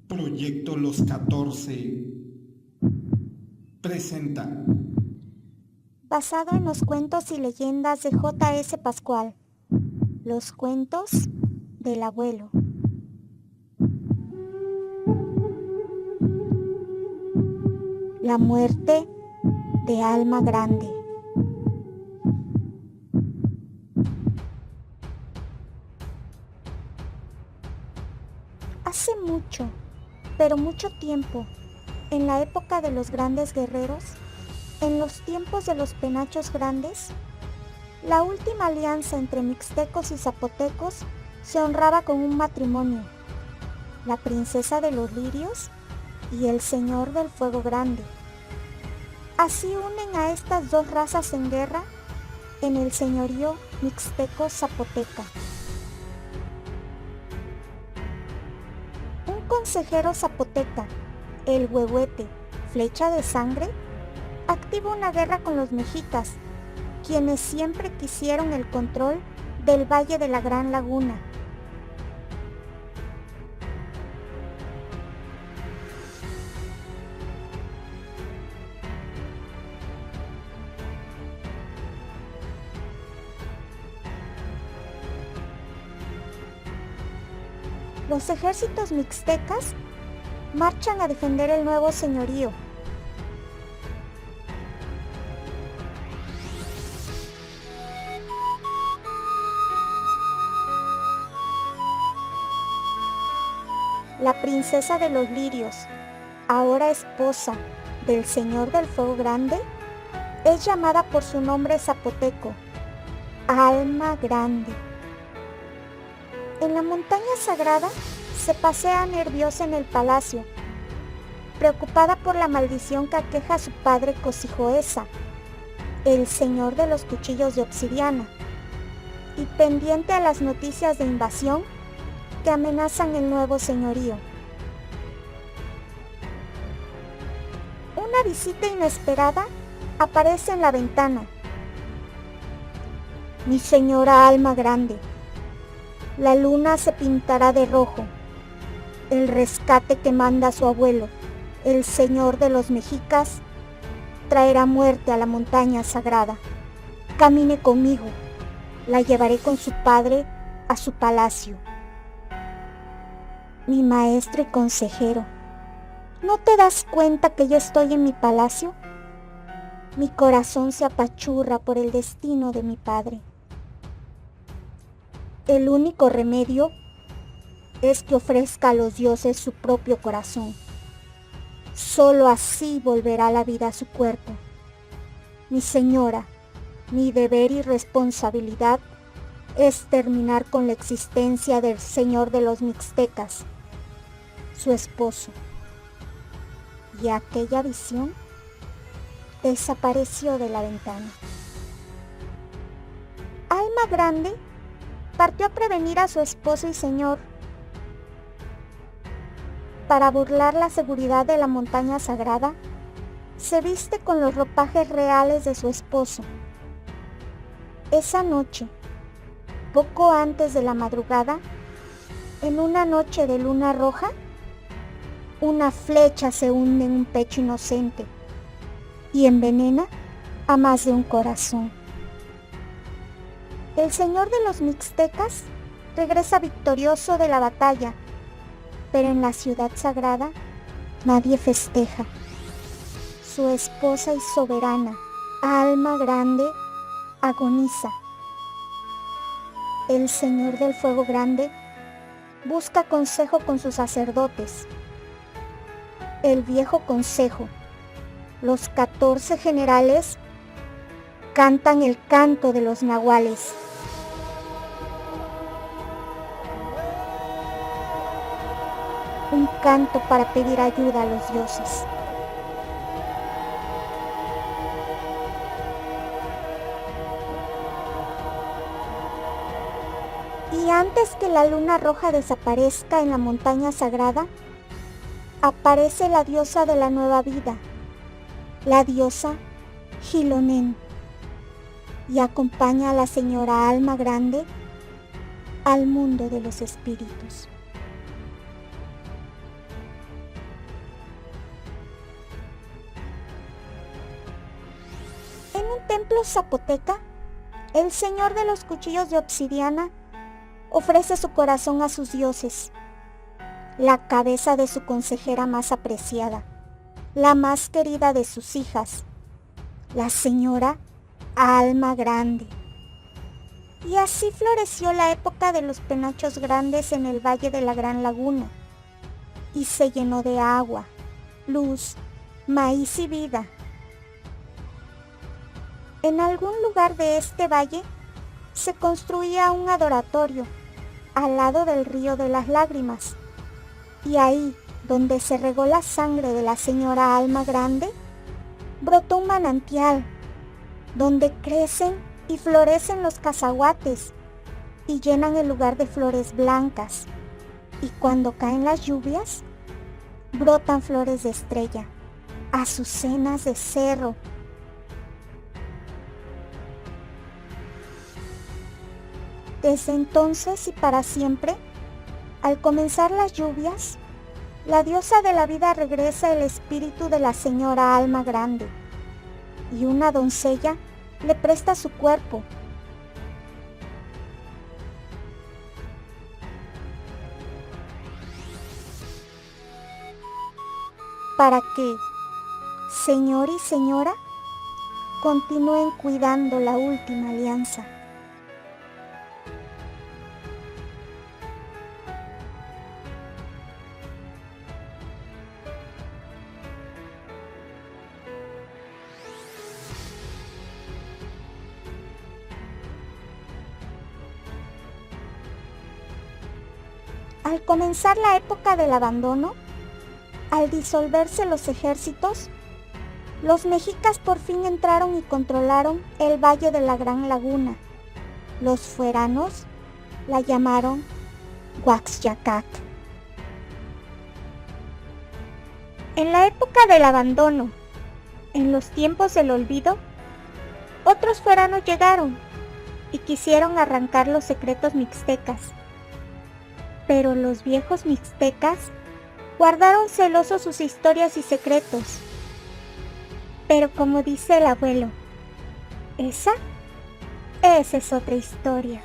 Proyecto Los 14 presenta. Basado en los cuentos y leyendas de J.S. Pascual. Los cuentos del abuelo. La muerte de Alma Grande. Hace mucho, pero mucho tiempo, en la época de los grandes guerreros, en los tiempos de los penachos grandes, la última alianza entre mixtecos y zapotecos se honraba con un matrimonio: la princesa de los lirios y el señor del fuego grande. Así unen a estas dos razas en guerra en el señorío mixteco-zapoteca. Un consejero zapoteca, el Huehuete, Flecha de Sangre, activa una guerra con los mexicas, quienes siempre quisieron el control del Valle de la Gran Laguna. Los ejércitos mixtecas marchan a defender el nuevo señorío. La princesa de los lirios, ahora esposa del señor del fuego grande, es llamada por su nombre zapoteco, Alma Grande. En la montaña sagrada se pasea nerviosa en el palacio, preocupada por la maldición que aqueja a su padre Cosijoesa, el señor de los cuchillos de obsidiana, y pendiente a las noticias de invasión que amenazan el nuevo señorío. Una visita inesperada aparece en la ventana. Mi señora Alma Grande, la luna se pintará de rojo. El rescate que manda su abuelo, el señor de los mexicas, traerá muerte a la montaña sagrada. Camine conmigo, la llevaré con su padre a su palacio. Mi maestro y consejero, ¿no te das cuenta que yo estoy en mi palacio? Mi corazón se apachurra por el destino de mi padre. El único remedio es que ofrezca a los dioses su propio corazón. Solo así volverá la vida a su cuerpo. Mi señora, mi deber y responsabilidad es terminar con la existencia del señor de los mixtecas, su esposo. Y aquella visión desapareció de la ventana. Alma Grande partió a prevenir a su esposo y señor. Para burlar la seguridad de la montaña sagrada, se viste con los ropajes reales de su esposo. Esa noche, poco antes de la madrugada, en una noche de luna roja, una flecha se hunde en un pecho inocente y envenena a más de un corazón. El señor de los mixtecas regresa victorioso de la batalla, pero en la ciudad sagrada nadie festeja. Su esposa y soberana, Alma Grande, agoniza. El señor del fuego grande busca consejo con sus sacerdotes. El viejo consejo, los 14 generales, cantan el canto de los nahuales. Un canto para pedir ayuda a los dioses. Y antes que la luna roja desaparezca en la montaña sagrada, aparece la diosa de la nueva vida, la diosa Xilonen, y acompaña a la señora Alma Grande al mundo de los espíritus. un templo zapoteca, el señor de los cuchillos de obsidiana ofrece su corazón a sus dioses, la cabeza de su consejera más apreciada, la más querida de sus hijas, la señora Alma Grande. Y así floreció la época de los penachos grandes en el valle de la Gran Laguna, y se llenó de agua, luz, maíz y vida. En algún lugar de este valle se construía un adoratorio al lado del río de las lágrimas, y ahí, donde se regó la sangre de la señora Alma Grande, brotó un manantial, donde crecen y florecen los cacahuates y llenan el lugar de flores blancas, y cuando caen las lluvias, brotan flores de estrella, azucenas de cerro. Desde entonces y para siempre, al comenzar las lluvias, la diosa de la vida regresa el espíritu de la señora Alma Grande, y una doncella le presta su cuerpo. Para que señor y señora continúen cuidando la última alianza. Al comenzar la época del abandono, al disolverse los ejércitos, los mexicas por fin entraron y controlaron el valle de la Gran Laguna. Los fueranos la llamaron Huaxyacat. En la época del abandono, en los tiempos del olvido, otros fueranos llegaron y quisieron arrancar los secretos mixtecas. Pero los viejos mixtecas guardaron celosos sus historias y secretos. Pero como dice el abuelo, esa es otra historia.